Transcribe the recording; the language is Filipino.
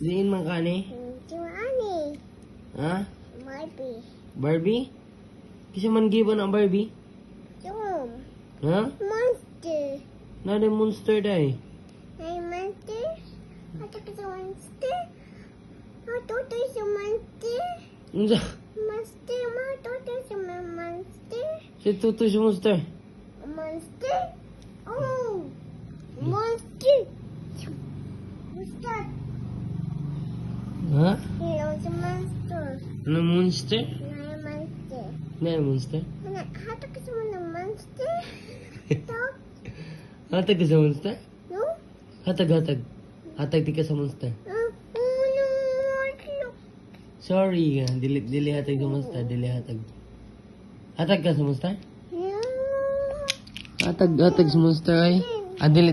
Diin man ka ni? Ha? Barbie? Kasi man giban ang Barbie? Ha? Monster. Nada monster day. Hey, monster. Ito ka sa monster. Matuto sa monster. Unsa? Monster, matuto sa monster. Si Tutoy si monster. Monster. Oh. Monster. Monster. Ha? Hello sa monster. Ano monster? Nay monster. Na monster? Hato ka sa mga monster. Talk. Hatag ka sa monster? No? Hatag. Hatag di ka sa monster. Look. Sorry ka. Dili hatag sa monster. Dili hatag. Hatag ka sa monster? Yeah. Hatag sa monster ay. Ah, dili.